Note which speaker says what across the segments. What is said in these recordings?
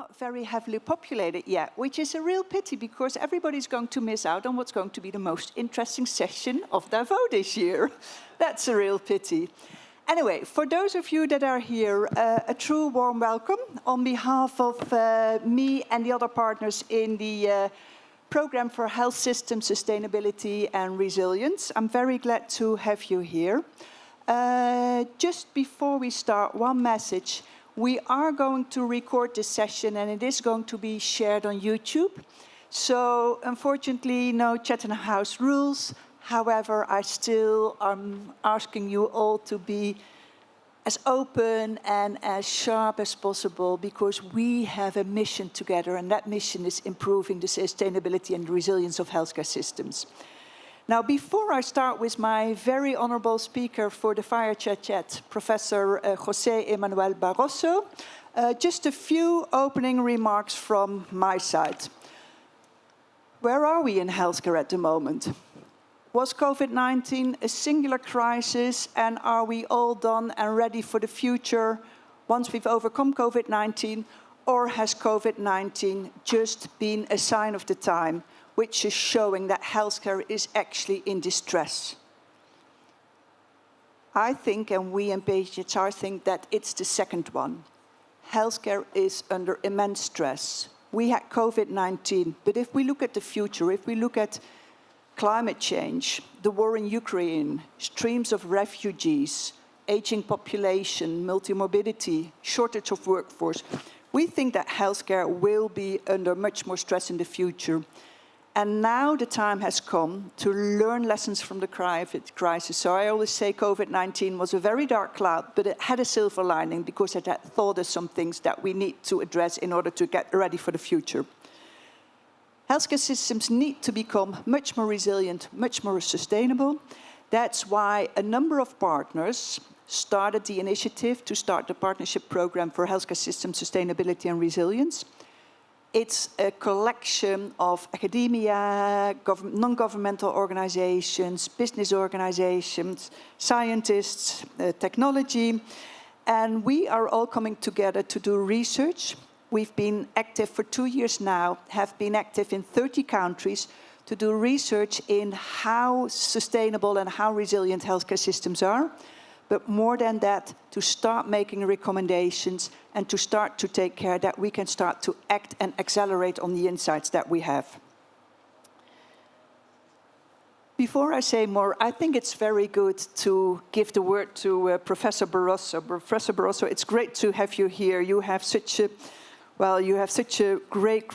Speaker 1: not very heavily populated yet, which is a real pity because everybody's going to miss out on what's going to be the most interesting session of Davos this year. That's a real pity. Anyway, for those of you that are here, a true warm welcome on behalf of me and the other partners in the Program for Health System Sustainability and Resilience. I'm very glad to have you here. Just before we start, one message. We are going to record this session and it is going to be shared on YouTube. So unfortunately, no chat in the house rules. However, I still am asking you all to be as open and as sharp as possible because we have a mission together and that mission is improving the sustainability and resilience of healthcare systems. Now, before I start with my very honorable speaker for the Fire Chat, Professor José Emmanuel Barroso, just a few opening remarks from my side. Where are we in healthcare at the moment? Was COVID-19 a singular crisis and are we all done and ready for the future once we've overcome COVID-19, or has COVID-19 just been a sign of the time which is showing that healthcare is actually in distress? I think, and we in PHSSR think, that it's the second one. Healthcare is under immense stress. We had COVID-19, but if we look at the future, if we look at climate change, the war in Ukraine, streams of refugees, aging population, multimorbidity, shortage of workforce, we think that healthcare will be under much more stress in the future. And now the time has come to learn lessons from the crisis. So I always say COVID-19 was a very dark cloud, but it had a silver lining because it had taught us some things that we need to address in order to get ready for the future. Healthcare systems need to become much more resilient, much more sustainable. That's why a number of partners started the initiative to start the Partnership Program for Healthcare System Sustainability and Resilience. It's a collection of academia, non-governmental organizations, business organizations, scientists, technology, and we are all coming together to do research. We've been active for 2 years now, have been active in 30 countries to do research in how sustainable and how resilient healthcare systems are. But more than that, to start making recommendations and to start to take care that we can start to act and accelerate on the insights that we have. Before I say more, I think it's very good to give the word to Professor Barroso. Professor Barroso, it's great to have you here. You have such a great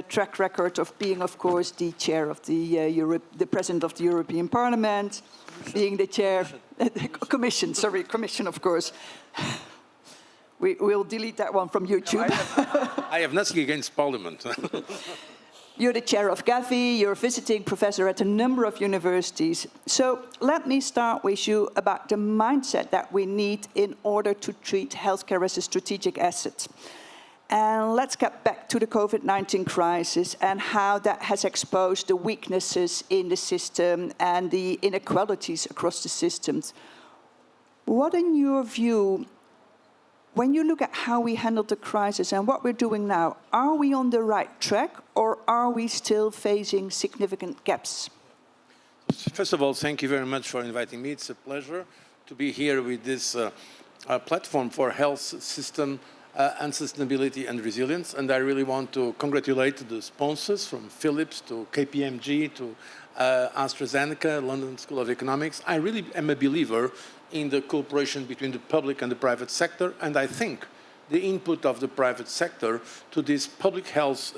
Speaker 1: track record of being, of course, the chair of the president of the European Parliament, being the chair, commission, of course. We'll delete that one from YouTube.
Speaker 2: No, I have nothing against Parliament.
Speaker 1: You're the chair of Gavi, you're a visiting professor at a number of universities. So let me start with you about the mindset that we need in order to treat healthcare as a strategic asset. And let's get back to the COVID-19 crisis and how that has exposed the weaknesses in the system and the inequalities across the systems. What, in your view, when you look at how we handled the crisis and what we're doing now, are we on the right track or are we still facing significant gaps?
Speaker 2: First of all, thank you very much for inviting me. It's a pleasure to be here with this platform for health system and sustainability and resilience. And I really want to congratulate the sponsors from Philips to KPMG to AstraZeneca, London School of Economics. I really am a believer in the cooperation between the public and the private sector. And I think the input of the private sector to this public health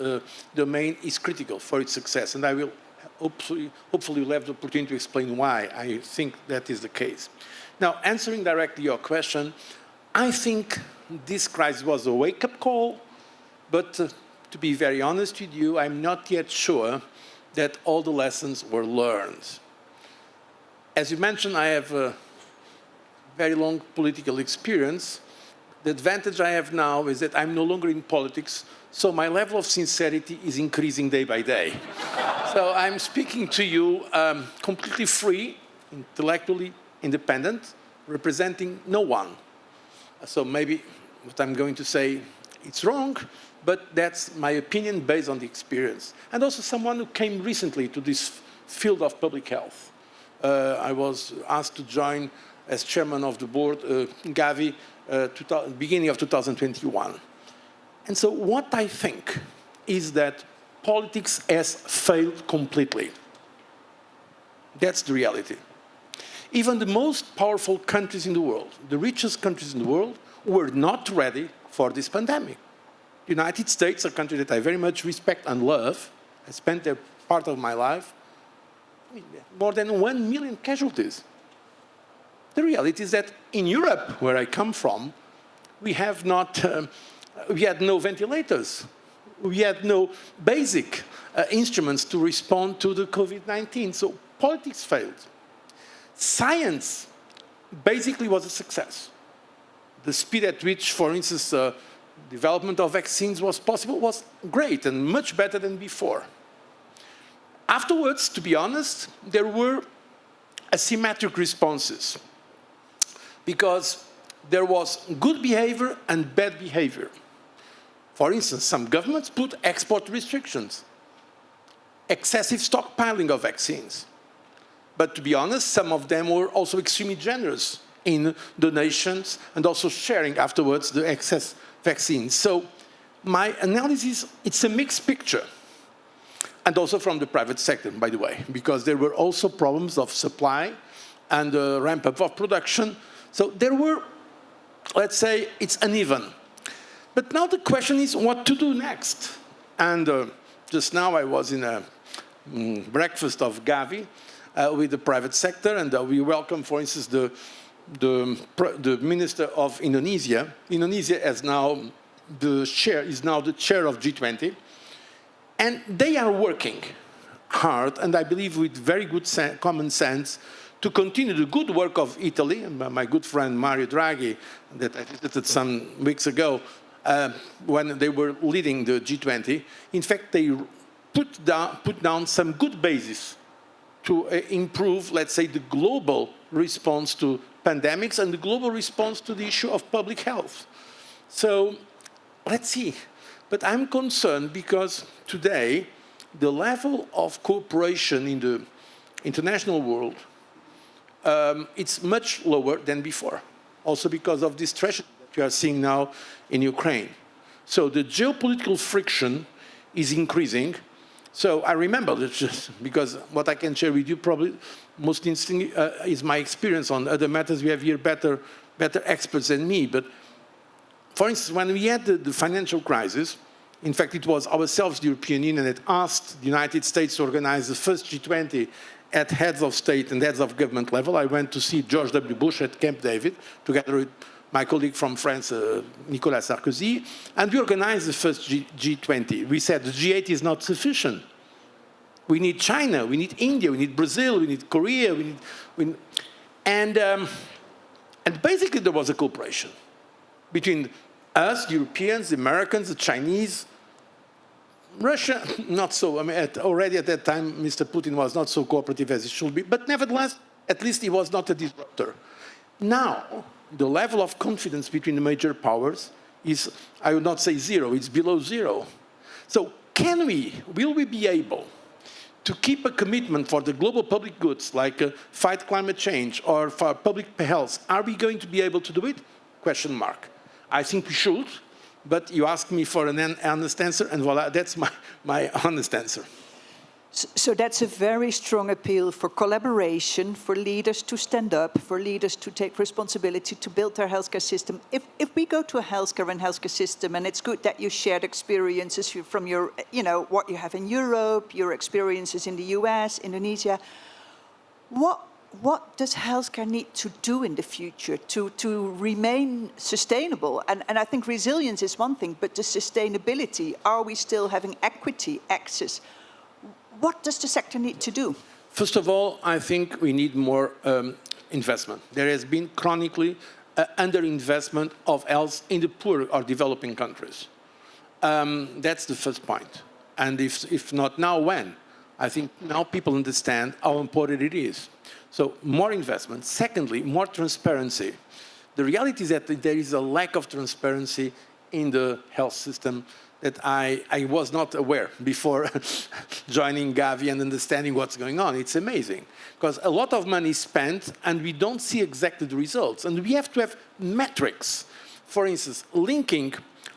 Speaker 2: domain is critical for its success. And I will hopefully will have the opportunity to explain why I think that is the case. Now, answering directly your question, I think this crisis was a wake-up call, but to be very honest with you, I'm not yet sure that all the lessons were learned. As you mentioned, I have a very long political experience. The advantage I have now is that I'm no longer in politics, so my level of sincerity is increasing day by day. So I'm speaking to you completely free, intellectually independent, representing no one. So maybe what I'm going to say it's wrong, but that's my opinion based on the experience. And also someone who came recently to this field of public health. I was asked to join as chairman of the board, Gavi, beginning of 2021. And so what I think is that politics has failed completely. That's the reality. Even the most powerful countries in the world, the richest countries in the world, were not ready for this pandemic. The United States, a country that I very much respect and love, I spent there part of my life, more than 1 million casualties. The reality is that in Europe, where I come from, we had no ventilators. We had no basic instruments to respond to the COVID-19. So politics failed. Science basically was a success. The speed at which, for instance, development of vaccines was possible was great and much better than before. Afterwards, to be honest, there were asymmetric responses because there was good behavior and bad behavior. For instance, some governments put export restrictions, excessive stockpiling of vaccines. But to be honest, some of them were also extremely generous in donations and also sharing afterwards the excess vaccines. So my analysis, it's a mixed picture. And also from the private sector, by the way, because there were also problems of supply and the ramp-up of production. So there were, let's say, it's uneven. But now the question is what to do next. And just now I was in a breakfast of Gavi with the private sector, and we welcome, for instance, the Minister of Indonesia. Indonesia is now the chair of G20. And they are working hard, and I believe with very good common sense, to continue the good work of Italy. My good friend Mario Draghi, that I visited some weeks ago, when they were leading the G20, in fact, they put down some good basis to improve, let's say, the global response to pandemics and the global response to the issue of public health. So let's see. But I'm concerned because today, the level of cooperation in the international world, it's much lower than before. Also because of this tragedy that you are seeing now in Ukraine. So the geopolitical friction is increasing. So I remember that just because what I can share with you probably most interesting is my experience on other matters. We have here better experts than me. But for instance, when we had the financial crisis, in fact, it was ourselves, the European Union, that asked the United States to organize the first G20 at heads of state and heads of government level. I went to see George W. Bush at Camp David, together with my colleague from France, Nicolas Sarkozy, and we organized the first G20. We said the G8 is not sufficient. We need China, we need India, we need Brazil, we need Korea, and basically there was a cooperation between us, the Europeans, the Americans, the Chinese, Russia, not so. I mean, already at that time, Mr. Putin was not so cooperative as he should be, but nevertheless, at least he was not a disruptor. Now, the level of confidence between the major powers is, I would not say zero, it's below zero. So will we be able to keep a commitment for the global public goods, like fight climate change or for public health? Are we going to be able to do it? Question mark. I think we should, but you asked me for an honest answer, and voila, that's my honest answer.
Speaker 1: So that's a very strong appeal for collaboration, for leaders to stand up, for leaders to take responsibility to build their healthcare system. If we go to a healthcare system, and it's good that you shared experiences from your, what you have in Europe, your experiences in the US, Indonesia, what does healthcare need to do in the future to remain sustainable? And I think resilience is one thing, but the sustainability, are we still having equity, access? What does the sector need to do?
Speaker 2: First of all, I think we need more investment. There has been chronically underinvestment of health in the poor or developing countries. That's the first point. And if not now, when? I think now people understand how important it is. So more investment. Secondly, more transparency. The reality is that there is a lack of transparency in the health system that I was not aware before joining Gavi and understanding what's going on. It's amazing, because a lot of money is spent and we don't see exactly the results. And we have to have metrics, for instance, linking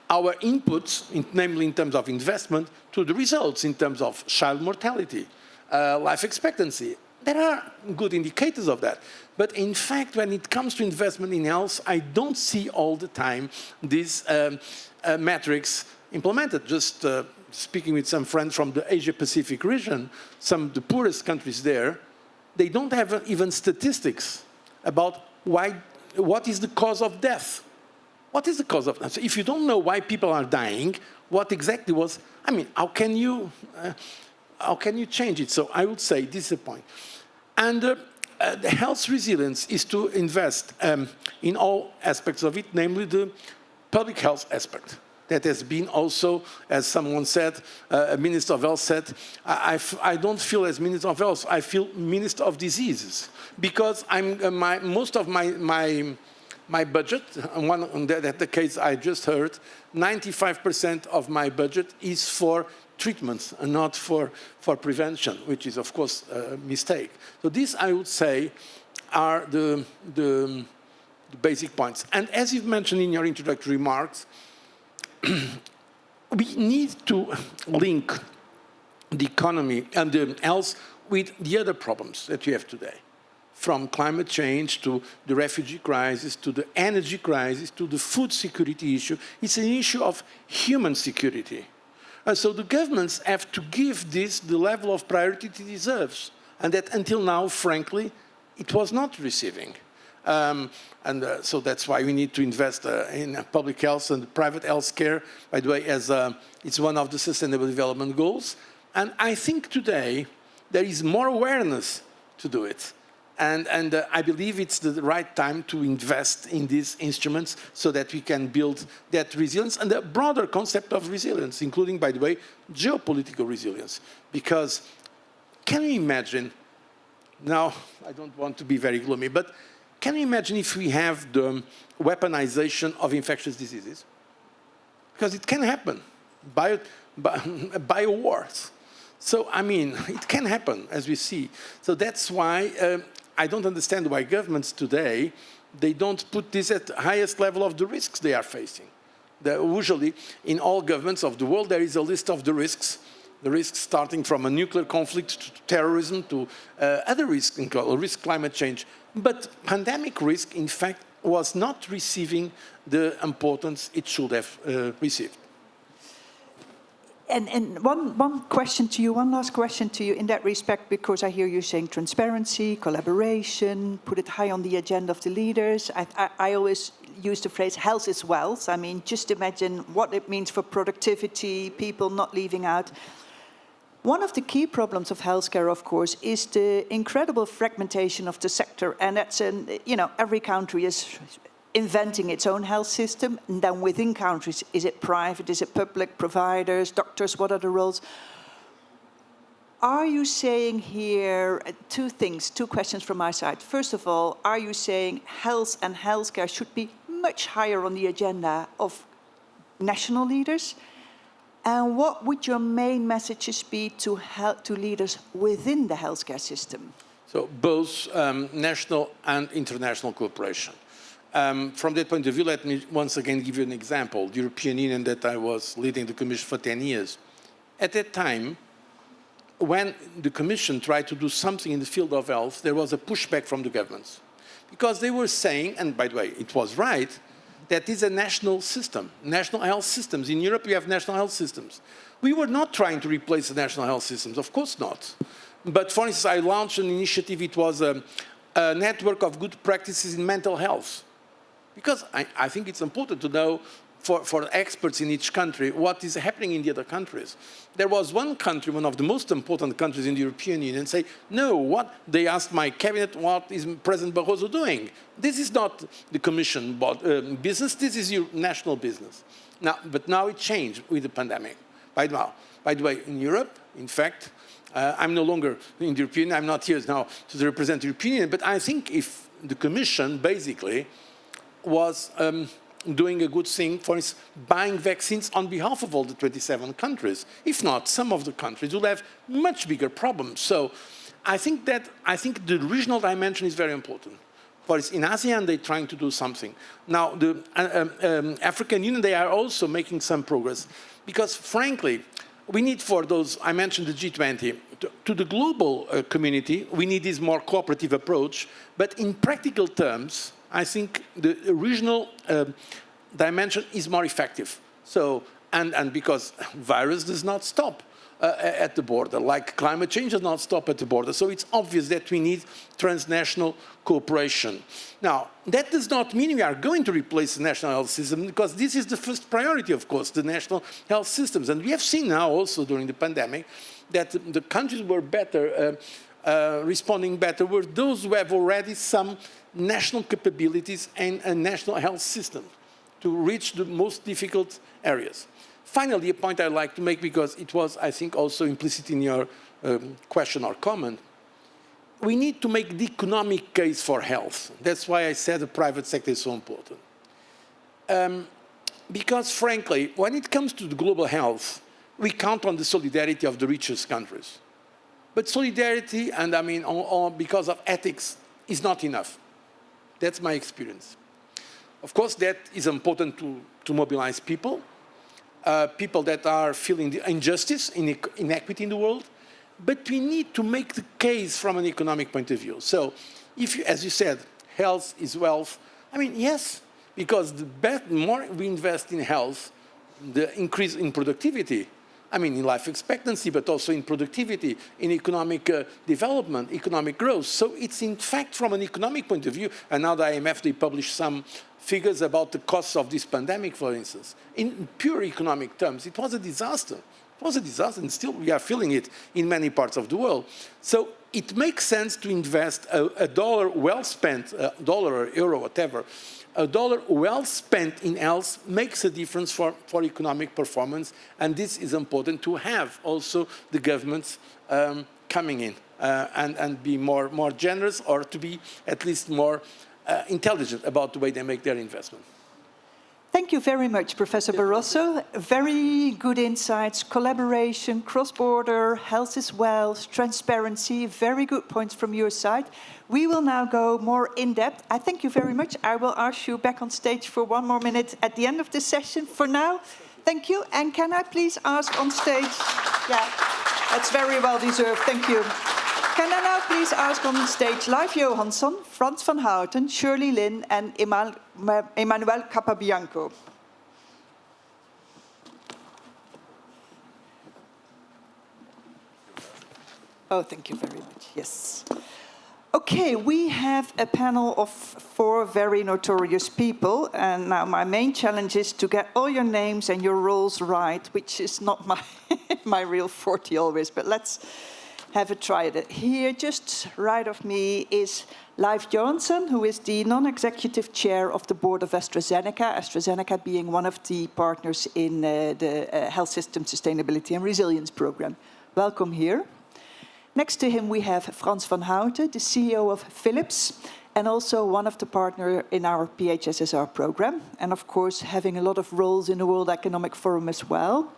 Speaker 2: our inputs, namely in terms of investment, to the results in terms of child mortality, life expectancy. There are good indicators of that. But in fact, when it comes to investment in health, I don't see all the time these metrics implemented. Just speaking with some friends from the Asia-Pacific region, some of the poorest countries there, they don't have even statistics about what is the cause of death. What is the cause of death? So if you don't know why people are dying, what exactly was, I mean, how can you change it? So I would say this is a point. And the health resilience is to invest in all aspects of it, namely the public health aspect. That has been also, as someone said, a Minister of Health said, I don't feel as Minister of Health, I feel Minister of Diseases. Because most of my budget, that's the case I just heard, 95% of my budget is for treatments and not for prevention, which is, of course, a mistake. So these, I would say, are the basic points. And as you've mentioned in your introductory remarks, we need to link the economy and the health with the other problems that we have today, from climate change to the refugee crisis, to the energy crisis, to the food security issue. It's an issue of human security. And so the governments have to give this the level of priority it deserves, and that until now, frankly, it was not receiving. So that's why we need to invest in public health and private health care, by the way, as it's one of the Sustainable Development Goals. And I think today there is more awareness to do it. And I believe it's the right time to invest in these instruments so that we can build that resilience and the broader concept of resilience, including, by the way, geopolitical resilience. Because can you imagine, now I don't want to be very gloomy, but can you imagine if we have the weaponization of infectious diseases? Because it can happen, bio wars. So, I mean, it can happen, as we see. So that's why I don't understand why governments today, they don't put this at the highest level of the risks they are facing. Usually, in all governments of the world, there is a list of the risks starting from a nuclear conflict to terrorism to other risks, including climate change. But pandemic risk, in fact, was not receiving the importance it should have received.
Speaker 1: And one question to you, one last question to you in that respect, because I hear you saying transparency, collaboration, put it high on the agenda of the leaders. I always use the phrase health is wealth. I mean, just imagine what it means for productivity, people not leaving out. One of the key problems of healthcare, of course, is the incredible fragmentation of the sector. And that's, every country is inventing its own health system. And then within countries, is it private, is it public, providers, doctors, what are the roles? Are you saying here two things, two questions from my side. First of all, are you saying health and healthcare should be much higher on the agenda of national leaders? And what would your main messages be to leaders within the healthcare system?
Speaker 2: So both national and international cooperation. From that point of view, let me once again give you an example. The European Union that I was leading the Commission for 10 years. At that time, when the Commission tried to do something in the field of health, there was a pushback from the governments. Because they were saying, and by the way, it was right, that is a national system, national health systems. In Europe, we have national health systems. We were not trying to replace the national health systems, of course not. But for instance, I launched an initiative, it was a network of good practices in mental health. Because I think it's important to know for experts in each country what is happening in the other countries. There was one country, one of the most important countries in the European Union, say, no, they asked my cabinet, what is President Barroso doing? This is not the Commission business, this is your national business. But now it changed with the pandemic. By the way, in Europe, in fact, I'm no longer in the European Union, I'm not here now to represent the European Union, but I think if the Commission basically was doing a good thing, for instance, buying vaccines on behalf of all the 27 countries. If not, some of the countries will have much bigger problems. So I think the regional dimension is very important. For instance, in ASEAN, they're trying to do something. Now, the African Union, they are also making some progress. Because frankly, we need for those, I mentioned the G20, to the global community, we need this more cooperative approach. But in practical terms, I think the regional dimension is more effective. So, and because virus does not stop at the border, like climate change does not stop at the border. So it's obvious that we need transnational cooperation. Now, that does not mean we are going to replace the national health system, because this is the first priority, of course, the national health systems. And we have seen now also during the pandemic that the countries were better, responding better, were those who have already some national capabilities and a national health system to reach the most difficult areas. Finally, a point I'd like to make, because it was, I think, also implicit in your question or comment, we need to make the economic case for health. That's why I said the private sector is so important. Because, frankly, when it comes to the global health, we count on the solidarity of the richest countries. But solidarity, and I mean, because of ethics, is not enough. That's my experience. Of course, that is important to mobilize people, people that are feeling the injustice, inequity in the world, but we need to make the case from an economic point of view. So, if you, as you said, health is wealth, I mean, yes, because the more we invest in health, the increase in productivity, I mean, in life expectancy, but also in productivity, in economic development, economic growth. So it's, in fact, from an economic point of view, and now the IMF, they published some figures about the costs of this pandemic, for instance. In pure economic terms, it was a disaster. It was a disaster, and still we are feeling it in many parts of the world. So it makes sense to invest a dollar well spent, a dollar or euro, whatever, a dollar well spent in health makes a difference for economic performance, and this is important to have also the governments coming in and be more generous, or to be at least more intelligent about the way they make their investment.
Speaker 1: Thank you very much, Professor Barroso. Very good insights, collaboration, cross-border, health is wealth, transparency, very good points from your side. We will now go more in-depth. I thank you very much. I will ask you back on stage for 1 more minute at the end of this session. For now, thank you. And can I please ask on stage? Yeah, that's very well deserved. Thank you. Can I now please ask on stage Leif Johansson, Frans van Houten, Shirley Lin, and Emmanuel Capabianco. Oh, thank you very much. Yes. Okay, we have a panel of 4 very notorious people, and now my main challenge is to get all your names and your roles right, which is not my real forte always, but let's have a try at it. Here, just right of me, is Leif Johansson, who is the non-executive chair of the board of AstraZeneca, AstraZeneca being one of the partners in the Health System Sustainability and Resilience Program. Welcome here. Next to him, we have Frans van Houten, the CEO of Philips, and also one of the partners in our PHSSR program, and of course, having a lot of roles in the World Economic Forum as well.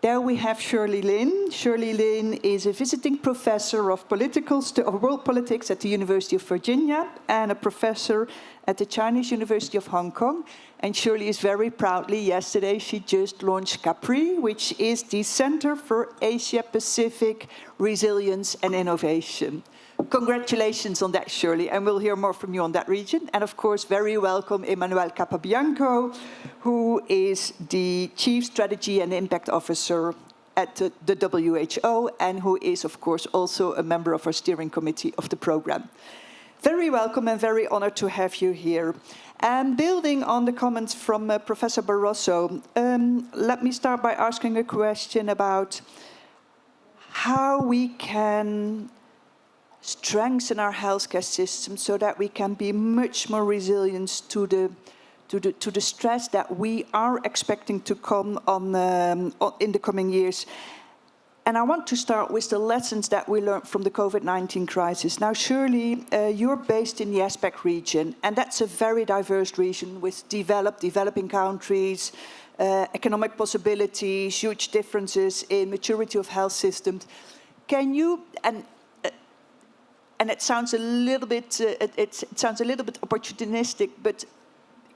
Speaker 1: There we have Shirley Lin. Shirley Lin is a visiting professor of world politics at the University of Virginia and a professor at the Chinese University of Hong Kong. And Shirley is very proudly, yesterday, she just launched CAPRI, which is the Center for Asia-Pacific Resilience and Innovation. Congratulations on that, Shirley, and we'll hear more from you on that region. And of course, very welcome Emmanuel Capabianco, who is the Chief Strategy and Impact Officer at the WHO, and who is, of course, also a member of our steering committee of the program. Very welcome and very honored to have you here. And building on the comments from Professor Barroso, let me start by asking a question about how we can strengthen our healthcare system so that we can be much more resilient to the stress that we are expecting to come on in the coming years. And I want to start with the lessons that we learned from the COVID-19 crisis. Now, Shirley, you're based in the ASPEC region, and that's a very diverse region with developing countries, economic possibilities, huge differences in maturity of health systems. Can you, and it sounds a little bit, it sounds a little bit opportunistic, but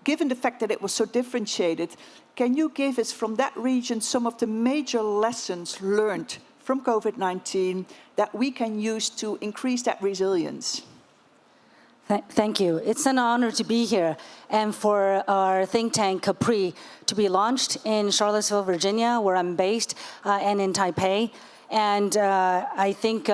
Speaker 1: given the fact that it was so differentiated, can you give us from that region some of the major lessons learned from COVID-19 that we can use to increase that resilience?
Speaker 3: Thank you. It's an honor to be here and for our think tank, Capri, to be launched in Charlottesville, Virginia, where I'm based, and in Taipei. And I think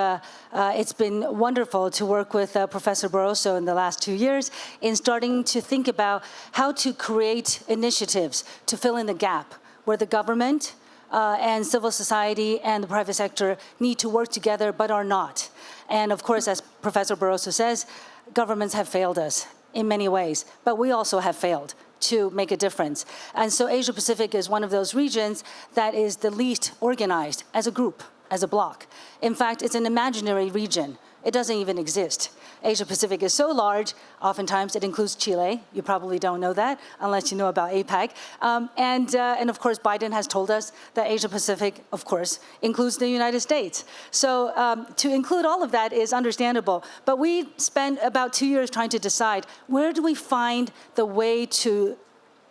Speaker 3: it's been wonderful to work with Professor Barroso in the last 2 years in starting to think about how to create initiatives to fill in the gap where the government and civil society and the private sector need to work together but are not. And of course, as Professor Barroso says, governments have failed us in many ways, but we also have failed to make a difference. And so Asia Pacific is one of those regions that is the least organized as a group, as a bloc. In fact, it's an imaginary region. It doesn't even exist. Asia Pacific is so large, oftentimes it includes Chile. You probably don't know that unless you know about APEC. And of course, Biden has told us that Asia Pacific, of course, includes the United States. So to include all of that is understandable. But we spent about 2 years trying to decide where do we find the way to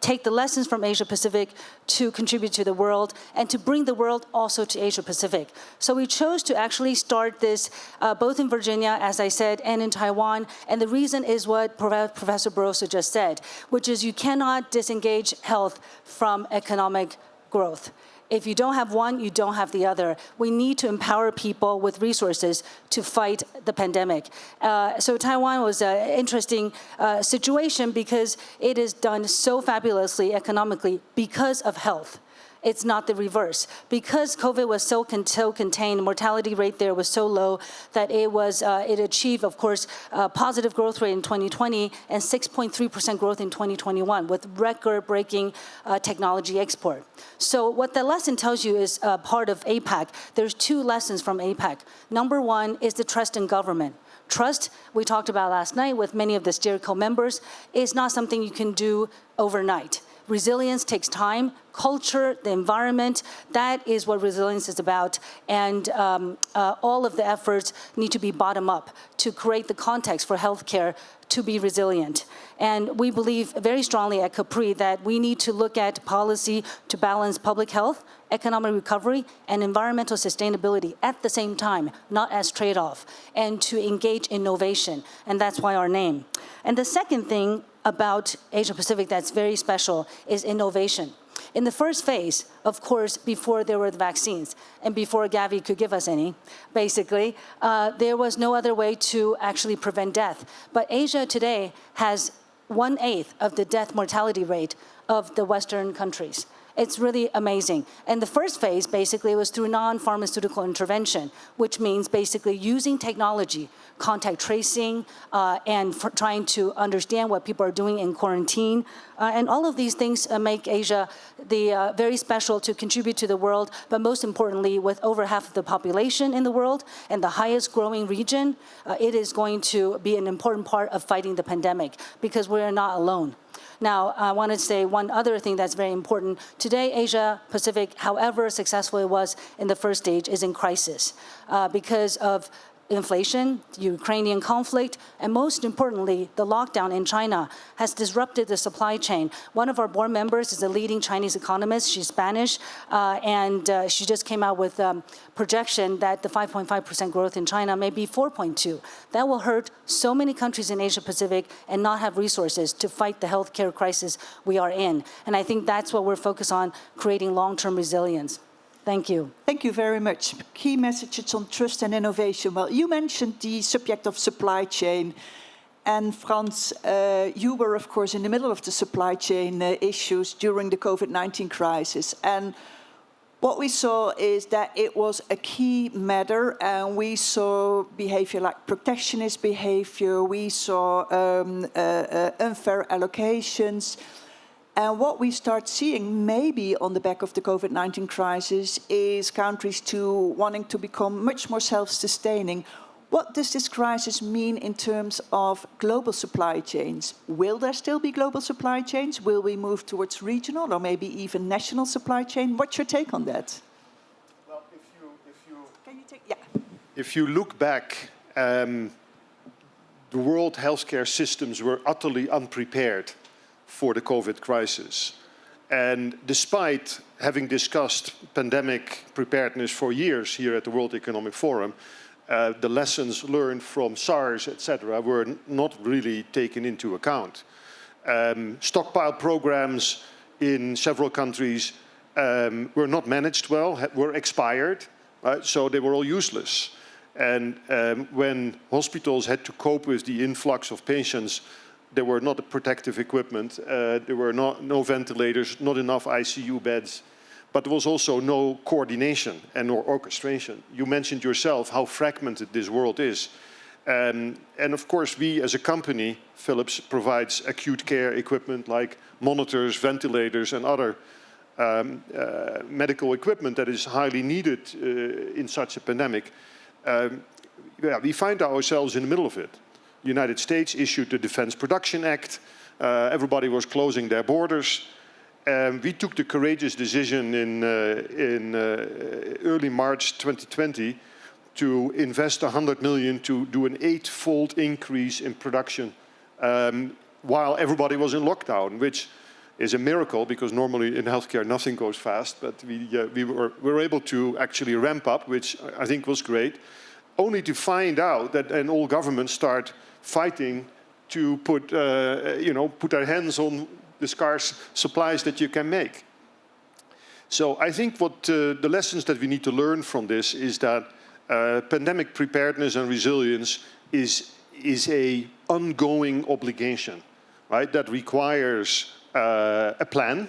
Speaker 3: take the lessons from Asia Pacific to contribute to the world and to bring the world also to Asia Pacific. So we chose to actually start this both in Virginia, as I said, and in Taiwan. And the reason is what Professor Barroso just said, which is you cannot disengage health from economic growth. If you don't have one, you don't have the other. We need to empower people with resources to fight the pandemic. So Taiwan was an interesting situation because it is done so fabulously economically because of health. It's not the reverse. Because COVID was so contained, mortality rate there was so low that it achieved, of course, a positive growth rate in 2020 and 6.3% growth in 2021 with record-breaking technology export. So what the lesson tells you is part of APEC. There's 2 lessons from APEC. Number 1 is the trust in government. Trust, we talked about last night with many of the SteerCo members, is not something you can do overnight. Resilience takes time, culture, the environment, that is what resilience is about. And all of the efforts need to be bottom up to create the context for healthcare to be resilient. And we believe very strongly at Capri that we need to look at policy to balance public health, economic recovery, and environmental sustainability at the same time, not as trade-off, and to engage innovation. And that's why our name. And the second thing about Asia Pacific that's very special is innovation. In the first phase, of course, before there were the vaccines and before Gavi could give us any, basically, there was no other way to actually prevent death. But Asia today has 1/8 of the death mortality rate of the Western countries. It's really amazing. And the first phase basically was through non-pharmaceutical intervention, which means basically using technology, contact tracing, and trying to understand what people are doing in quarantine. And all of these things make Asia very special to contribute to the world, but most importantly, with over half of the population in the world and the highest growing region, it is going to be an important part of fighting the pandemic because we are not alone. Now, I want to say one other thing that's very important. Today, Asia Pacific, however successful it was in the first stage, is in crisis because of inflation, Ukrainian conflict, and most importantly, the lockdown in China has disrupted the supply chain. One of our board members is a leading Chinese economist. She's Spanish, and she just came out with a projection that the 5.5% growth in China may be 4.2. That will hurt so many countries in Asia Pacific and not have resources to fight the healthcare crisis we are in. And I think that's what we're focused on, creating long-term resilience. Thank you.
Speaker 1: Thank you very much. Key messages on trust and innovation. Well, you mentioned the subject of supply chain. And Frans, you were, of course, in the middle of the supply chain issues during the COVID-19 crisis. And what we saw is that it was a key matter, and we saw behavior like protectionist behavior. We saw unfair allocations. And what we start seeing, maybe on the back of the COVID-19 crisis, is countries wanting to become much more self-sustaining. What does this crisis mean in terms of global supply chains? Will there still be global supply chains? Will we move towards regional or maybe even national supply chain? What's your take on that?
Speaker 4: Well,
Speaker 1: Can you take? Yeah.
Speaker 4: if you look back, the world healthcare systems were utterly unprepared for the COVID crisis. And despite having discussed pandemic preparedness for years here at the World Economic Forum, the lessons learned from SARS, etc., were not really taken into account. Stockpile programs in several countries were not managed well, were expired, right? So they were all useless. And when hospitals had to cope with the influx of patients, there were not protective equipment, there were no ventilators, not enough ICU beds, but there was also no coordination and no orchestration. You mentioned yourself how fragmented this world is. And of course, we as a company, Philips, provides acute care equipment like monitors, ventilators, and other medical equipment that is highly needed in such a pandemic. We find ourselves in the middle of it. The United States issued the Defense Production Act. Everybody was closing their borders. We took the courageous decision in early March 2020 to invest 100 million to do an 8-fold increase in production while everybody was in lockdown, which is a miracle because normally in healthcare nothing goes fast, but we were able to actually ramp up, which I think was great, only to find out that and all governments start fighting to put their hands on the scarce supplies that you can make. So I think what the lessons that we need to learn from this is that pandemic preparedness and resilience is a ongoing obligation, right? That requires a plan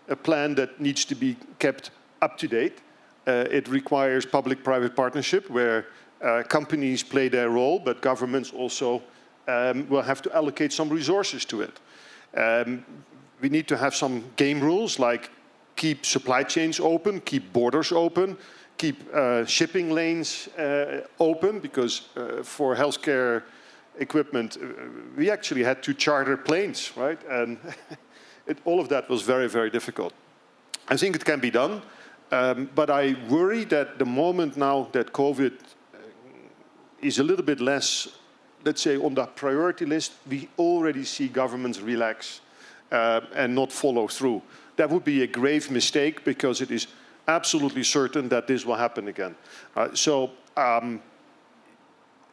Speaker 4: that needs to be kept up to date. It requires public-private partnership where companies play their role, but governments also will have to allocate some resources to it. We need to have some game rules like keep supply chains open, keep borders open, keep shipping lanes open, because for healthcare equipment, we actually had to charter planes, right? And all of that was very, very difficult. I think it can be done, but I worry that the moment now that COVID is a little bit less, let's say, on the priority list, we already see governments relax and not follow through. That would be a grave mistake because it is absolutely certain that this will happen again. I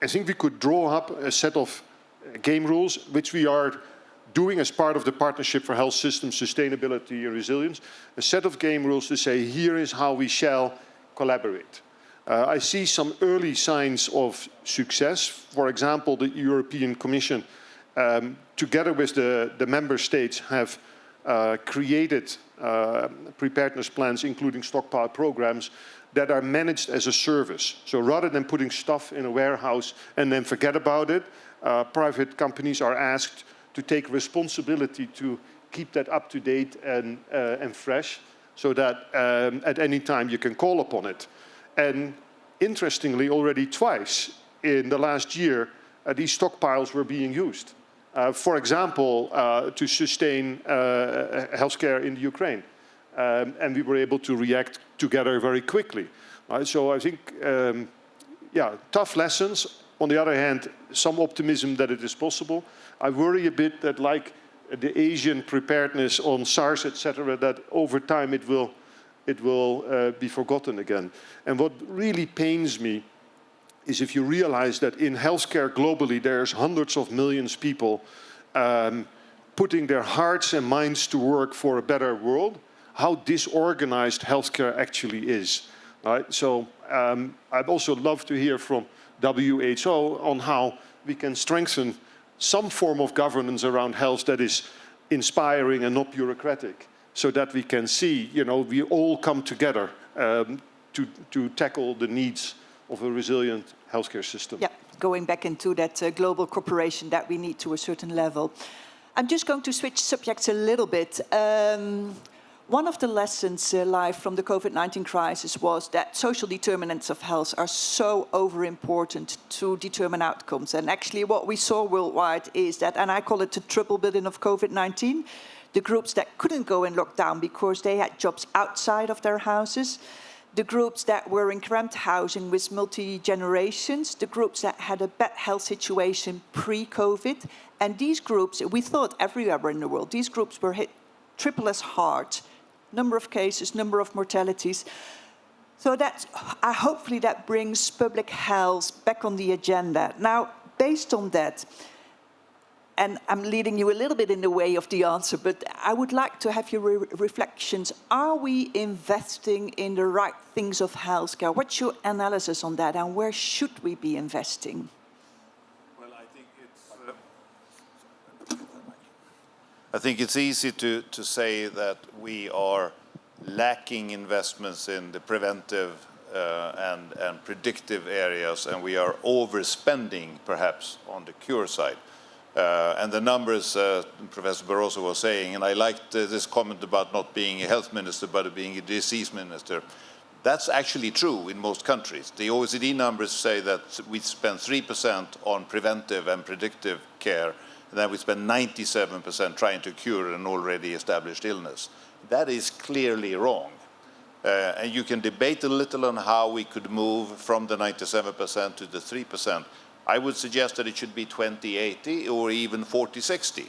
Speaker 4: think we could draw up a set of game rules, which we are doing as part of the Partnership for Health System Sustainability and Resilience, a set of game rules to say, here is how we shall collaborate. I see some early signs of success. For example, the European Commission, together with the member states, have created preparedness plans, including stockpile programs, that are managed as a service. So rather than putting stuff in a warehouse and then forget about it, private companies are asked to take responsibility to keep that up to date and fresh, so that at any time you can call upon it. And interestingly, already twice in the last year, these stockpiles were being used. For example, to sustain healthcare in the Ukraine. And we were able to react together very quickly. So I think, tough lessons. On the other hand, some optimism that it is possible. I worry a bit that, like the Asian preparedness on SARS, etc., that over time it will be forgotten again. And what really pains me is if you realize that in healthcare globally, there's hundreds of millions of people putting their hearts and minds to work for a better world, how disorganized healthcare actually is. Right? So I'd also love to hear from WHO on how we can strengthen some form of governance around health that is inspiring and not bureaucratic, so that we can see, we all come together to tackle the needs of a resilient healthcare system.
Speaker 1: Yeah, going back into that global cooperation that we need to a certain level. I'm just going to switch subjects a little bit. One of the lessons live from the COVID-19 crisis was that social determinants of health are so over-important to determine outcomes. And actually what we saw worldwide is that, and I call it the triple billion of COVID-19, the groups that couldn't go in lockdown because they had jobs outside of their houses, the groups that were in cramped housing with multi-generations, the groups that had a bad health situation pre-COVID, and these groups, we thought everywhere in the world, these groups were hit triple as hard. Number of cases, number of mortalities. So that's, hopefully that brings public health back on the agenda. Now, based on that, and I'm leading you a little bit in the way of the answer, but I would like to have your reflections. Are we investing in the right things of healthcare? What's your analysis on that, and where should we be investing?
Speaker 5: Well, I think it's easy to say that we are lacking investments in the preventive and predictive areas, and we are overspending perhaps on the cure side. And the numbers Professor Barroso was saying, and I liked this comment about not being a health minister but being a disease minister. That's actually true in most countries. The OECD numbers say that we spend 3% on preventive and predictive care, and then we spend 97% trying to cure an already established illness. That is clearly wrong. And you can debate a little on how we could move from the 97% to the 3%. I would suggest that it should be 20-80 or even 40-60.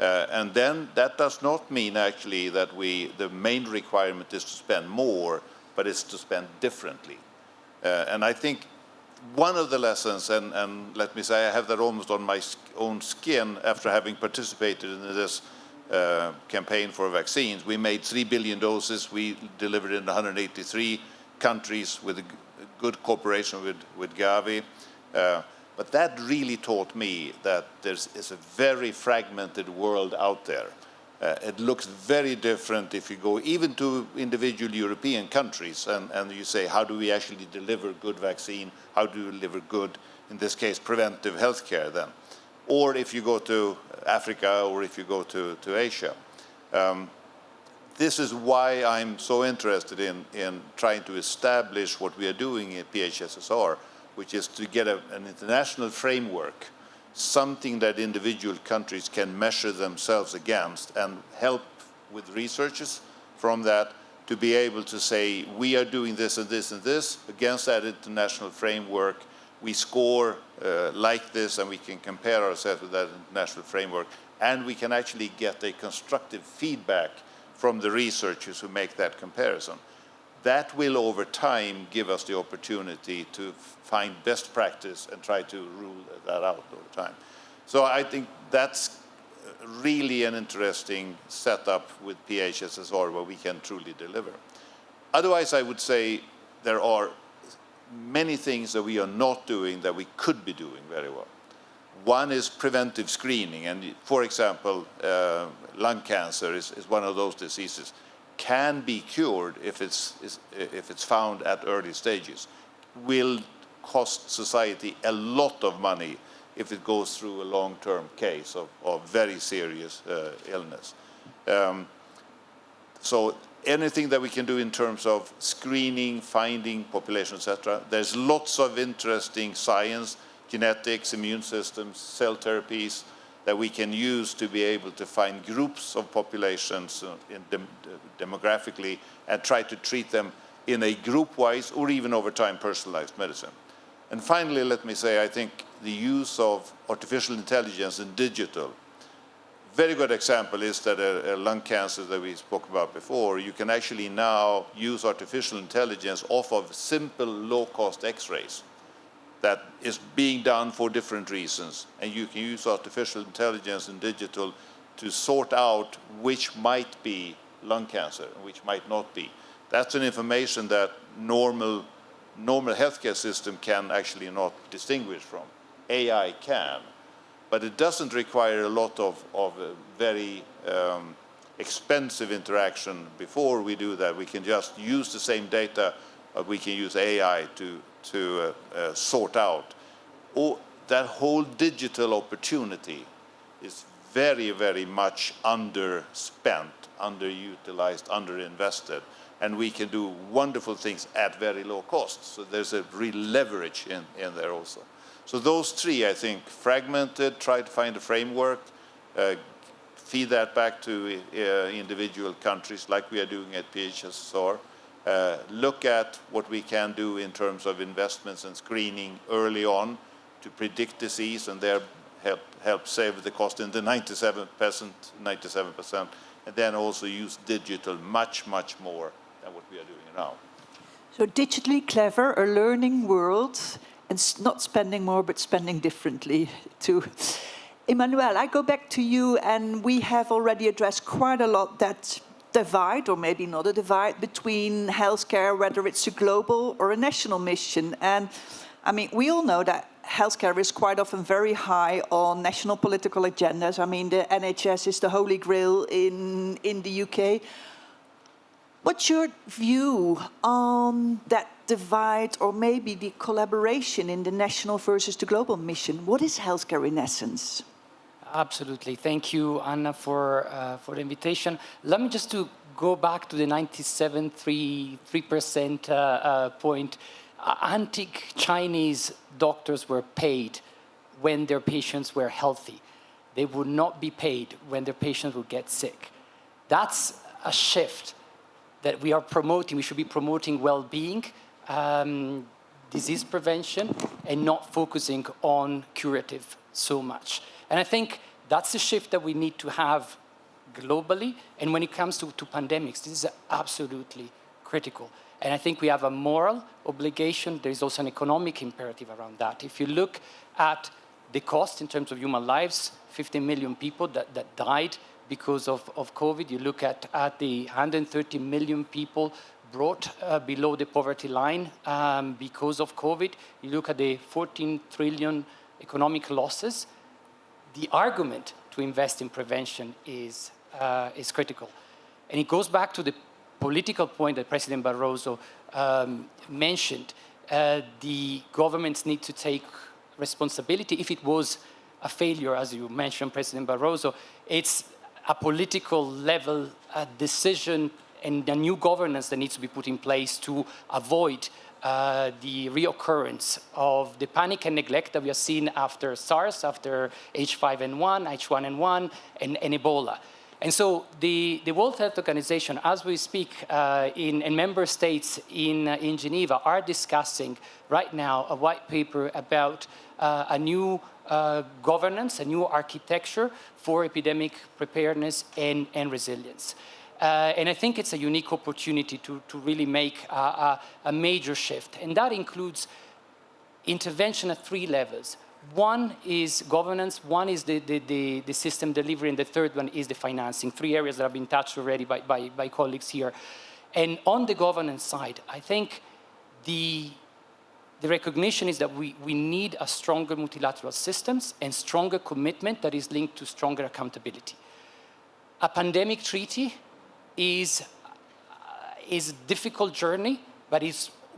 Speaker 5: And then that does not mean actually that the main requirement is to spend more, but it's to spend differently. And I think one of the lessons, and let me say I have that almost on my own skin after having participated in this campaign for vaccines. We made 3 billion doses. We delivered in 183 countries with a good cooperation with Gavi. But that really taught me that there's a very fragmented world out there. It looks very different if you go even to individual European countries and you say, how do we actually deliver good vaccine? How do we deliver good, in this case, preventive healthcare then? Or if you go to Africa or if you go to Asia. This is why I'm so interested in trying to establish what we are doing at PHSSR, which is to get an international framework, something that individual countries can measure themselves against and help with researchers from that to be able to say, we are doing this and this and this against that international framework. We score like this and we can compare ourselves with that international framework, and we can actually get a constructive feedback from the researchers who make that comparison. That will over time give us the opportunity to find best practice and try to rule that out over time. So I think that's really an interesting setup with PHSSR where we can truly deliver. Otherwise, I would say there are many things that we are not doing that we could be doing very well. One is preventive screening, and for example, lung cancer is one of those diseases. Can be cured if it's found at early stages. Will cost society a lot of money if it goes through a long-term case of very serious illness. So anything that we can do in terms of screening, finding population, etc. There's lots of interesting science, genetics, immune systems, cell therapies that we can use to be able to find groups of populations demographically and try to treat them in a group-wise or even over time personalized medicine. And finally, let me say, I think the use of artificial intelligence and digital. Very good example is that a lung cancer that we spoke about before, you can actually now use artificial intelligence off of simple low-cost X-rays that is being done for different reasons. And you can use artificial intelligence and digital to sort out which might be lung cancer and which might not be. That's an information that normal healthcare system can actually not distinguish from. AI can, but it doesn't require a lot of very expensive interaction before we do that. We can just use the same data, but we can use AI to sort out. That whole digital opportunity is very, very much underspent, underutilized, underinvested, and we can do wonderful things at very low cost. So there's a real leverage in there also. So those three, I think, fragmented, try to find a framework, feed that back to individual countries like we are doing at PHSSR, look at what we can do in terms of investments and screening early on to predict disease and there help save the cost in the 97%, and then also use digital much, much more than what we are doing now.
Speaker 1: So digitally clever, a learning world, and not spending more, but spending differently too. Emmanuel, I go back to you, and we have already addressed quite a lot that divide, or maybe not a divide, between healthcare, whether it's a global or a national mission. And I mean, we all know that healthcare is quite often very high on national political agendas. I mean, the NHS is the holy grail in the UK. What's your view on that divide, or maybe the collaboration in the national versus the global mission? What is healthcare in essence?
Speaker 6: Absolutely. Thank you, Anna, for the invitation. Let me just to go back to the 97.3% point. Antique Chinese doctors were paid when their patients were healthy. They would not be paid when their patients would get sick. That's a shift that we are promoting. We should be promoting well-being, disease prevention, and not focusing on curative so much. And I think that's the shift that we need to have globally. And when it comes to pandemics, this is absolutely critical. And I think we have a moral obligation. There is also an economic imperative around that. If you look at the cost in terms of human lives, 50 million people that died because of COVID. You look at the 130 million people brought below the poverty line because of COVID. You look at the 14 trillion economic losses. The argument to invest in prevention is critical. And it goes back to the political point that President Barroso mentioned. The governments need to take responsibility. If it was a failure, as you mentioned, President Barroso, it's a political level decision and a new governance that needs to be put in place to avoid the reoccurrence of the panic and neglect that we have seen after SARS, after H5N1, H1N1, and Ebola. And so the World Health Organization, as we speak, in member states in Geneva, are discussing right now a white paper about a new governance, a new architecture for epidemic preparedness and resilience. And I think it's a unique opportunity to really make a major shift. And that includes intervention at three levels. One is governance, one is the system delivery, and the third one is the financing. Three areas that have been touched already by colleagues here. And on the governance side, I think the recognition is that we need a stronger multilateral systems and stronger commitment that is linked to stronger accountability. A pandemic treaty is a difficult journey, but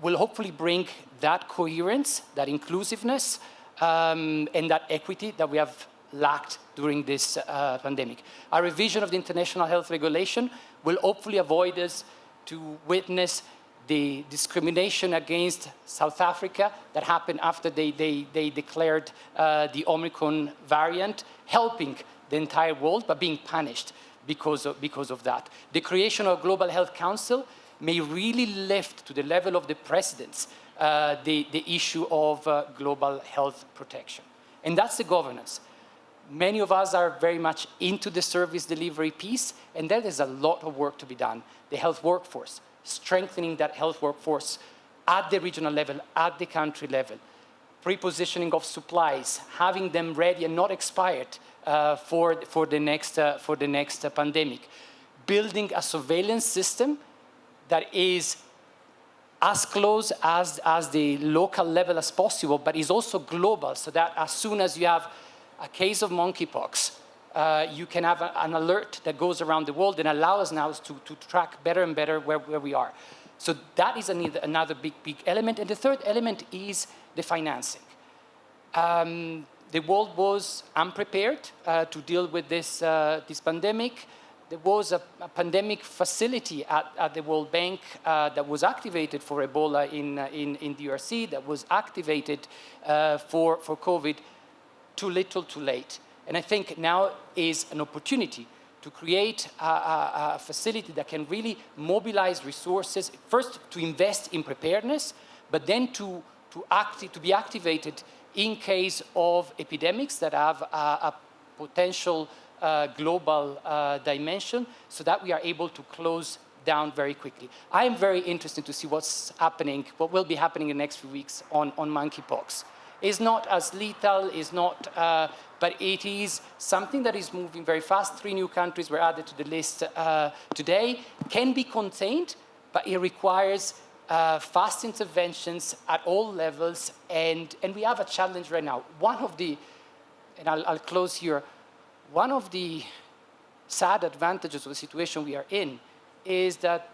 Speaker 6: will hopefully bring that coherence, that inclusiveness, and that equity that we have lacked during this pandemic. A revision of the international health regulation will hopefully avoid us to witness the discrimination against South Africa that happened after they declared the Omicron variant, helping the entire world, but being punished because of that. The creation of a Global Health Council may really lift to the level of the presidents the issue of global health protection. And that's the governance. Many of us are very much into the service delivery piece, and there is a lot of work to be done. The health workforce, strengthening that health workforce at the regional level, at the country level, pre-positioning of supplies, having them ready and not expired for the next pandemic, building a surveillance system that is as close as the local level as possible, but is also global, so that as soon as you have a case of monkeypox, you can have an alert that goes around the world and allow us now to track better and better where we are. So that is another big element. And the third element is the financing. the world was unprepared to deal with this, this pandemic. There was a pandemic facility at the World Bank that was activated for Ebola in DRC, that was activated for COVID. Too little, too late. And I think now is an opportunity to create a facility that can really mobilize resources, first to invest in preparedness, but then to be activated in case of epidemics that have a potential global dimension, so that we are able to close down very quickly. I am very interested to see what's happening, what will be happening in the next few weeks on monkeypox. It's not as lethal, it's not, but it is something that is moving very fast. 3 new countries were added to the list today. Can be contained, but it requires fast interventions at all levels, and we have a challenge right now. One of the, and I'll close here, one of the sad advantages of the situation we are in is that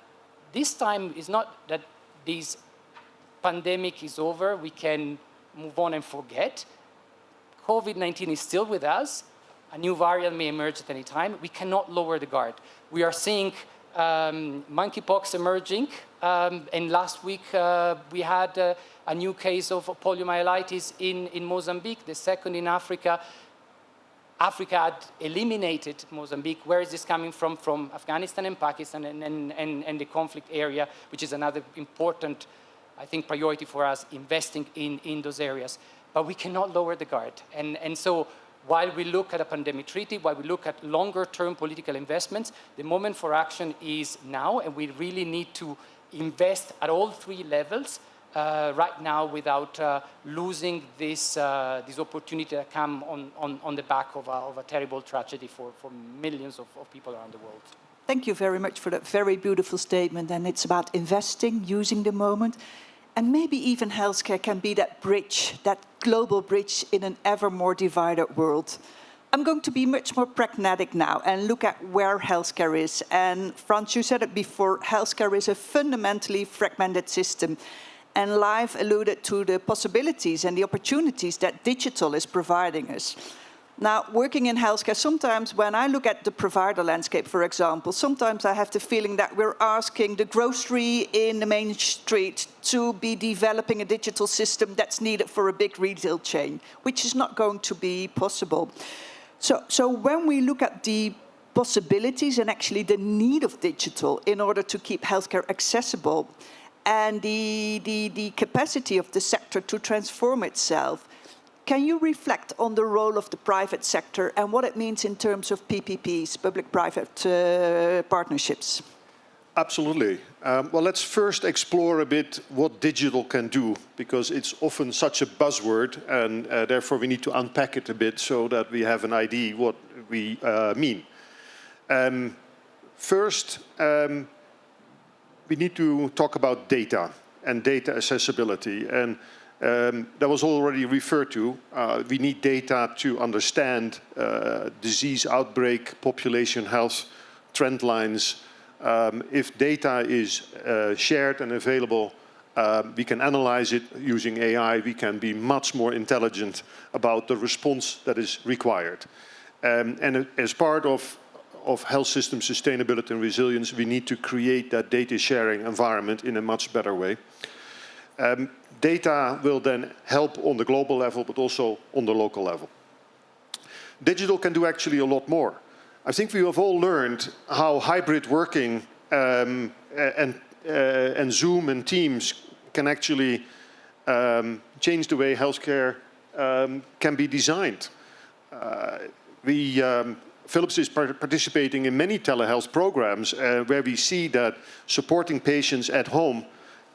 Speaker 6: this time is not that this pandemic is over, we can move on and forget. COVID-19 is still with us. A new variant may emerge at any time. We cannot lower the guard. We are seeing monkeypox emerging, and last week we had a new case of poliomyelitis in Mozambique, the second in Africa. Africa had eliminated Mozambique. Where is this coming from? From Afghanistan and Pakistan and the conflict area, which is another important, I think, priority for us, investing in those areas. But we cannot lower the guard. And so while we look at a pandemic treaty, while we look at longer-term political investments, the moment for action is now, and we really need to invest at all 3 levels right now without losing this opportunity that come on the back of a terrible tragedy for millions of people around the world.
Speaker 1: Thank you very much for that very beautiful statement. And it's about investing, using the moment. And maybe even healthcare can be that bridge, that global bridge in an ever more divided world. I'm going to be much more pragmatic now and look at where healthcare is. And Frans, you said it before, healthcare is a fundamentally fragmented system. And Live alluded to the possibilities and the opportunities that digital is providing us. Now, working in healthcare, sometimes when I look at the provider landscape, for example, sometimes I have the feeling that we're asking the grocery in the main street to be developing a digital system that's needed for a big retail chain, which is not going to be possible. So when we look at the possibilities and actually the need of digital in order to keep healthcare accessible, and the capacity of the sector to transform itself, can you reflect on the role of the private sector and what it means in terms of PPPs, public-private partnerships?
Speaker 4: Absolutely. Well, let's first explore a bit what digital can do, because it's often such a buzzword, and therefore we need to unpack it a bit so that we have an idea what we mean. First, we need to talk about data and data accessibility. And that was already referred to. We need data to understand disease outbreak, population health, trend lines. If data is shared and available, we can analyze it using AI. We can be much more intelligent about the response that is required. And as part of health system sustainability and resilience, we need to create that data sharing environment in a much better way. Data will then help on the global level, but also on the local level. Digital can do actually a lot more. I think we have all learned how hybrid working and Zoom and Teams can actually change the way healthcare can be designed. Philips is participating in many telehealth programs where we see that supporting patients at home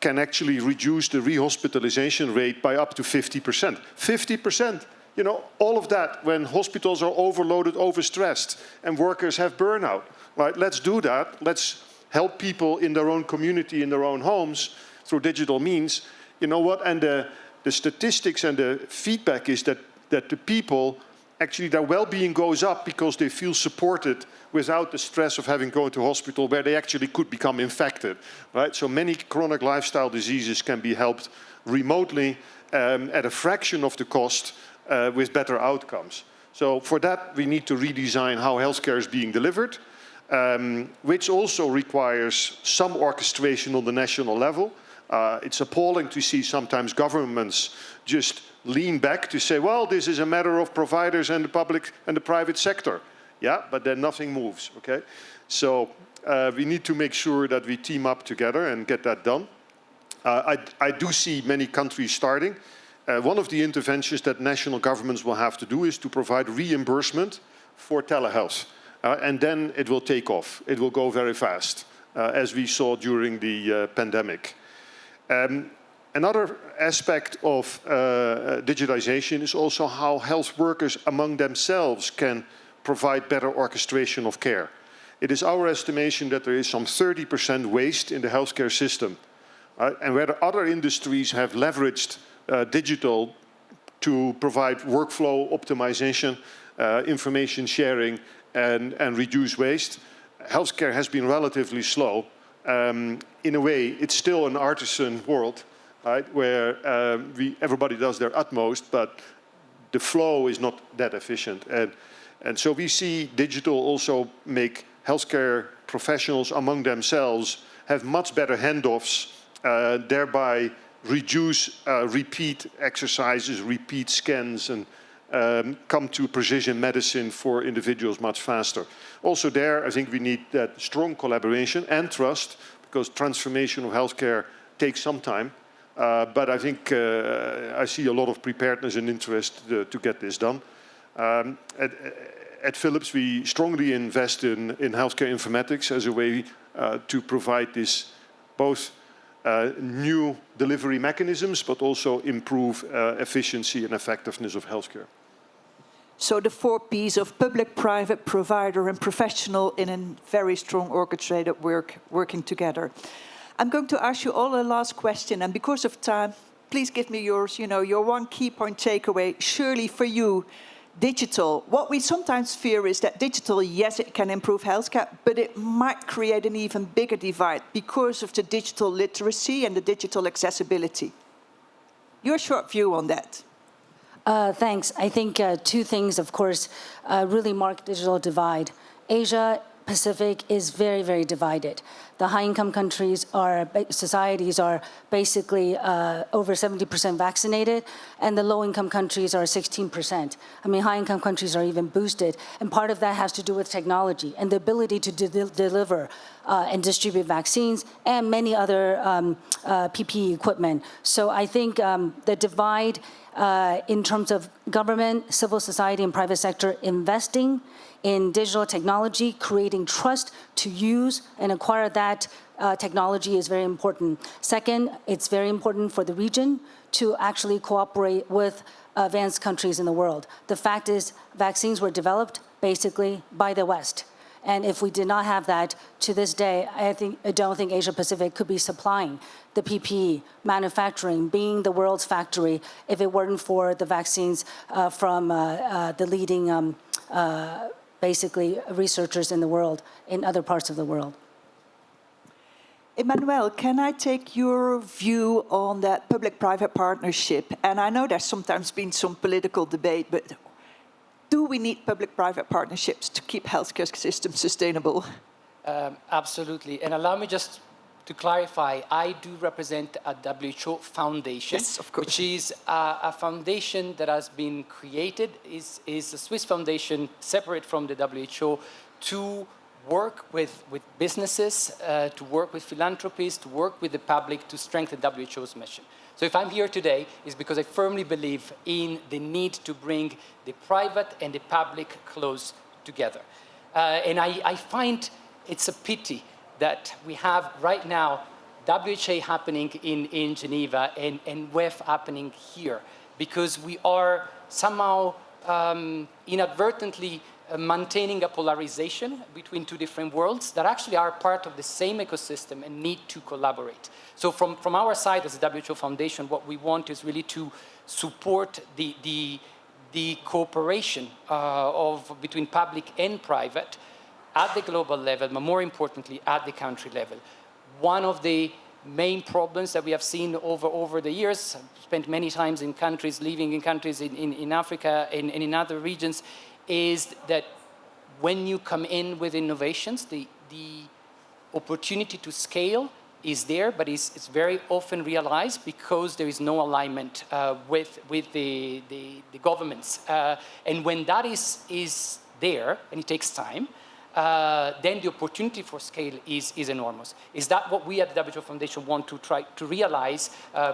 Speaker 4: can actually reduce the rehospitalization rate by up to 50%. 50%! You know, all of that when hospitals are overloaded, overstressed, and workers have burnout. Right? Let's do that. Let's help people in their own community, in their own homes, through digital means. You know what? And the statistics and the feedback is that the people, actually their well-being goes up because they feel supported without the stress of having to go to hospital where they actually could become infected. Right? So many chronic lifestyle diseases can be helped remotely at a fraction of the cost with better outcomes. So for that, we need to redesign how healthcare is being delivered, which also requires some orchestration on the national level. It's appalling to see sometimes governments just lean back to say, well, this is a matter of providers and the public and the private sector. Yeah, but then nothing moves, okay? So we need to make sure that we team up together and get that done. I do see many countries starting. One of the interventions that national governments will have to do is to provide reimbursement for telehealth. And then it will take off. It will go very fast, as we saw during the pandemic. Another aspect of digitization is also how health workers among themselves can provide better orchestration of care. It is our estimation that there is some 30% waste in the healthcare system. And where other industries have leveraged digital to provide workflow optimization, information sharing, and reduce waste, healthcare has been relatively slow. In a way, it's still an artisan world, right, where everybody does their utmost, but the flow is not that efficient. And so we see digital also make healthcare professionals among themselves have much better handoffs, thereby reduce repeat exercises, repeat scans, and come to precision medicine for individuals much faster. Also there, I think we need that strong collaboration and trust, because transformation of healthcare takes some time. But I think I see a lot of preparedness and interest to get this done. At Philips, we strongly invest in healthcare informatics as a way to provide this both new delivery mechanisms, but also improve efficiency and effectiveness of healthcare.
Speaker 1: So the 4 Ps of public, private, provider, and professional in a very strong orchestrated working together. I'm going to ask you all a last question, and because of time, please give me yours, your one key point takeaway. Surely for you, digital. What we sometimes fear is that digital, yes, it can improve healthcare, but it might create an even bigger divide because of the digital literacy and the digital accessibility. Your short view on that.
Speaker 3: Thanks. I think 2 things, of course, really mark digital divide. Asia Pacific is very, very divided. The high-income countries societies are basically over 70% vaccinated, and the low-income countries are 16%. I mean, high-income countries are even boosted, and part of that has to do with technology and the ability to deliver and distribute vaccines and many other PPE equipment. So I think the divide in terms of government, civil society, and private sector investing in digital technology, creating trust to use and acquire that technology is very important. Second, it's very important for the region to actually cooperate with advanced countries in the world. The fact is, vaccines were developed basically by the West. And if we did not have that, to this day, I don't think Asia Pacific could be supplying the PPE, manufacturing, being the world's factory, if it weren't for the vaccines from the leading basically researchers in the world, in other parts of the world.
Speaker 1: Emmanuel, can I take your view on that public-private partnership? And I know there's sometimes been some political debate, but do we need public-private partnerships to keep healthcare systems sustainable?
Speaker 6: Absolutely. And allow me just to clarify, I do represent a WHO foundation,
Speaker 1: yes, of course,
Speaker 6: which is a foundation that has been created, is a Swiss foundation separate from the WHO to work with businesses, to work with philanthropies, to work with the public to strengthen WHO's mission. So if I'm here today, it's because I firmly believe in the need to bring the private and the public close together. And I find it's a pity that we have right now WHA happening in Geneva and WEF happening here, because we are somehow inadvertently maintaining a polarization between 2 different worlds that actually are part of the same ecosystem and need to collaborate. So from our side as a WHO Foundation, what we want is really to support the cooperation between public and private at the global level, but more importantly, at the country level. One of the main problems that we have seen over the years. I've spent many times in countries, living in countries in Africa and in other regions, is that when you come in with innovations, the opportunity to scale is there, but it's very often realized because there is no alignment with the governments. And when that is there, and it takes time, then the opportunity for scale is enormous. Is that what we at the WTO Foundation want to try to realize,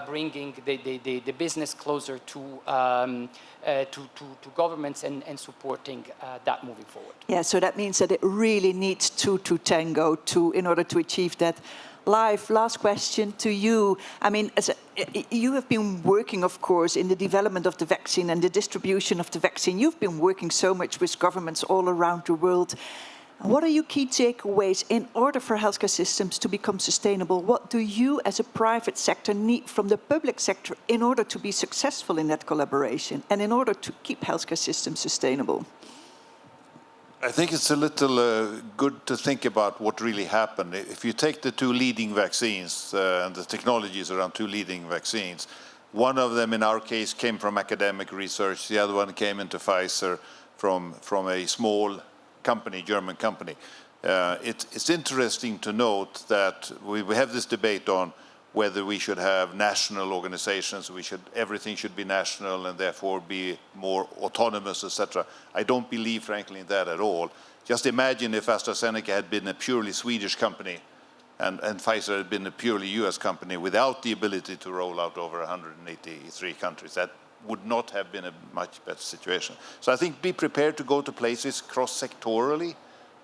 Speaker 6: bringing the business closer to governments and supporting that moving forward?
Speaker 1: Yeah, so that means that it really needs two to tango in order to achieve that. Live, last question to you. I mean, you have been working, of course, in the development of the vaccine and the distribution of the vaccine. You've been working so much with governments all around the world. What are your key takeaways in order for healthcare systems to become sustainable? What do you as a private sector need from the public sector in order to be successful in that collaboration and in order to keep healthcare systems sustainable?
Speaker 5: I think it's a little good to think about what really happened. If you take the two leading vaccines and the technologies around two leading vaccines, one of them in our case came from academic research, the other one came into Pfizer from a small company, German company. It's interesting to note that we have this debate on whether we should have national organizations, everything should be national and therefore be more autonomous, etc. I don't believe, frankly, in that at all. Just imagine if AstraZeneca had been a purely Swedish company and Pfizer had been a purely US company without the ability to roll out over 183 countries. That would not have been a much better situation. So I think be prepared to go to places cross-sectorally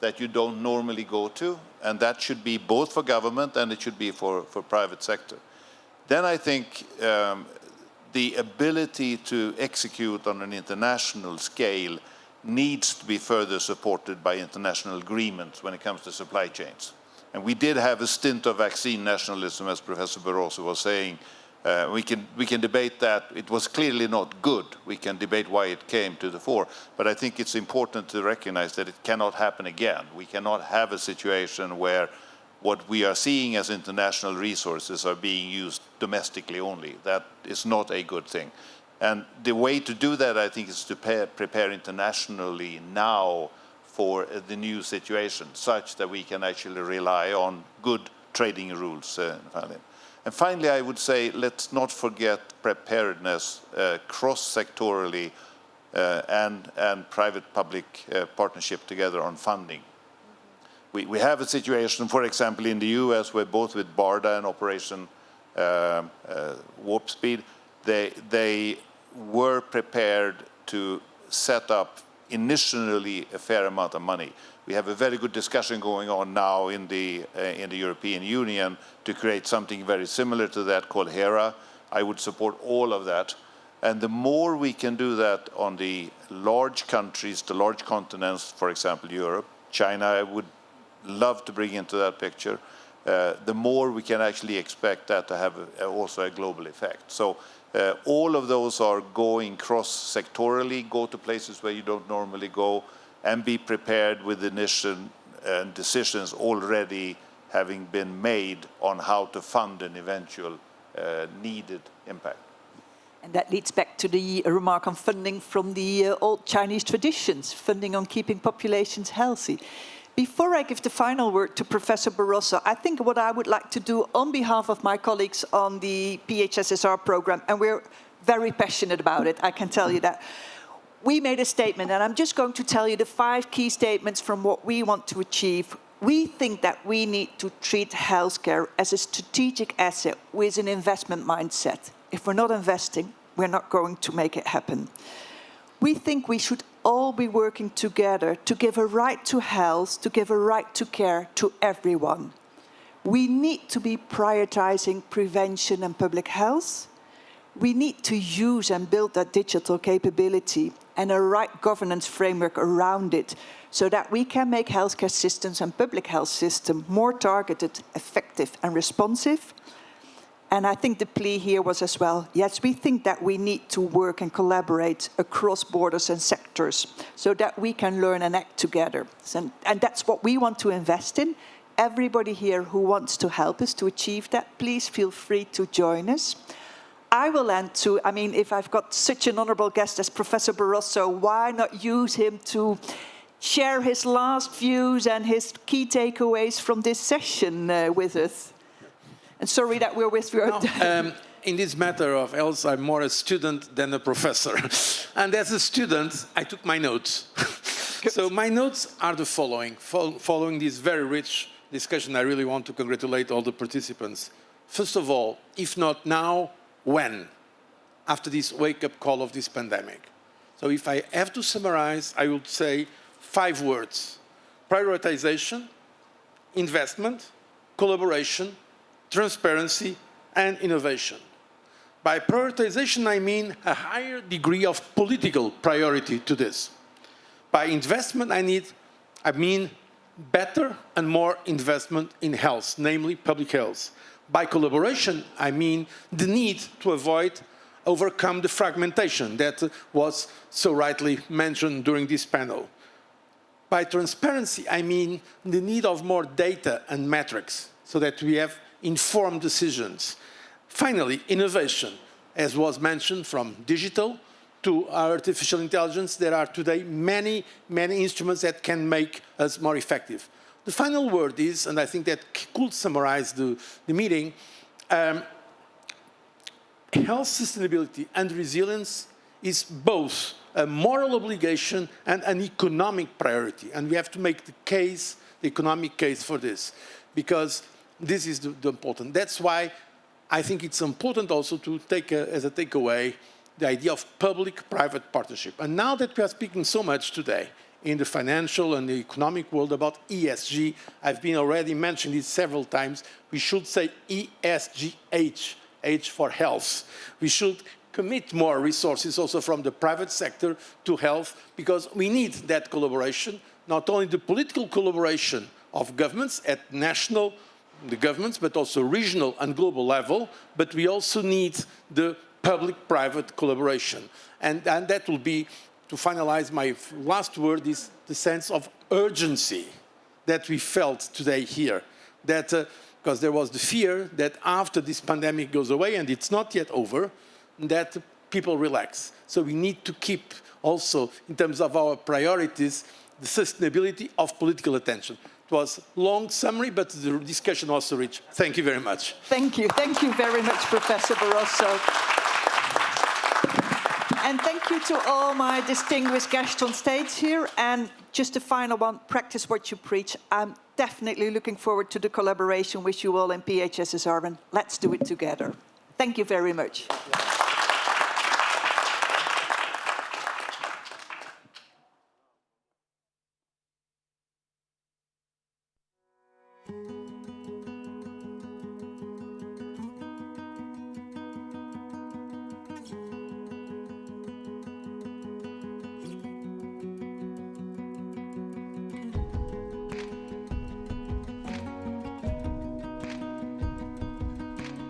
Speaker 5: that you don't normally go to, and that should be both for government and it should be for private sector. Then I think the ability to execute on an international scale needs to be further supported by international agreements when it comes to supply chains. And we did have a stint of vaccine nationalism, as Professor Barroso was saying. We can debate that. It was clearly not good. We can debate why it came to the fore. But I think it's important to recognize that it cannot happen again. We cannot have a situation where what we are seeing as international resources are being used domestically only. That is not a good thing. And the way to do that, I think, is to prepare internationally now for the new situation, such that we can actually rely on good trading rules. And finally, I would say, let's not forget preparedness cross-sectorally and private-public partnership together on funding. We have a situation, for example, in the US, where both with BARDA and Operation Warp Speed, they were prepared to set up initially a fair amount of money. We have a very good discussion going on now in the European Union to create something very similar to that called HERA. I would support all of that. And the more we can do that on the large countries, the large continents, for example, Europe, China, I would love to bring into that picture, the more we can actually expect that to have also a global effect. So all of those are going cross-sectorally, go to places where you don't normally go, and be prepared with decisions already having been made on how to fund an eventual needed impact.
Speaker 1: And that leads back to the remark on funding from the old Chinese traditions, funding on keeping populations healthy. Before I give the final word to Professor Barroso, I think what I would like to do on behalf of my colleagues on the PHSSR program, and we're very passionate about it, I can tell you that. We made a statement, and I'm just going to tell you the 5 key statements from what we want to achieve. We think that we need to treat healthcare as a strategic asset with an investment mindset. If we're not investing, we're not going to make it happen. We think we should all be working together to give a right to health, to give a right to care to everyone. We need to be prioritizing prevention and public health. We need to use and build that digital capability and a right governance framework around it so that we can make healthcare systems and public health systems more targeted, effective and responsive. And I think the plea here was as well, yes, we think that we need to work and collaborate across borders and sectors so that we can learn and act together. And that's what we want to invest in. everybody here who wants to help us to achieve that, please feel free to join us. I will end too. I mean, if I've got such an honorable guest as Professor Barroso, why not use him to share his last views and his key takeaways from this session with us? And sorry that we're with you.
Speaker 2: No, in this matter of health, I'm more a student than a professor. And as a student, I took my notes. So my notes are the following. Following this very rich discussion, I really want to congratulate all the participants. First of all, if not now, when? After this wake-up call of this pandemic. So if I have to summarize, I would say 5 words: prioritization, investment, collaboration, transparency, and innovation. By prioritization, I mean a higher degree of political priority to this. By investment, I mean better and more investment in health, namely public health. By collaboration, I mean the need to overcome the fragmentation that was so rightly mentioned during this panel. By transparency, I mean the need of more data and metrics so that we have informed decisions. Finally, innovation, as was mentioned, from digital to artificial intelligence, there are today many, many instruments that can make us more effective. The final word is, and I think that could summarize the meeting, health sustainability and resilience is both a moral obligation and an economic priority. And we have to make the case, the economic case for this, because this is the important. That's why I think it's important also to take as a takeaway the idea of public-private partnership. And now that we are speaking so much today in the financial and the economic world about ESG, I've been already mentioning it several times, we should say ESGH, H for health. We should commit more resources also from the private sector to health, because we need that collaboration, not only the political collaboration of governments at national, the governments, but also regional and global level, but we also need the public-private collaboration. And that will be, to finalize my last word, is the sense of urgency that we felt today here. That, because there was the fear that after this pandemic goes away, and it's not yet over, that people relax. So we need to keep also, in terms of our priorities, the sustainability of political attention. It was a long summary, but the discussion also rich. Thank you very much.
Speaker 1: Thank you. Thank you very much, Professor Barroso. And thank you to all my distinguished guests on stage here. And just a final one, practice what you preach. I'm definitely looking forward to the collaboration with you all in PHSSR, and let's do it together. Thank you very much.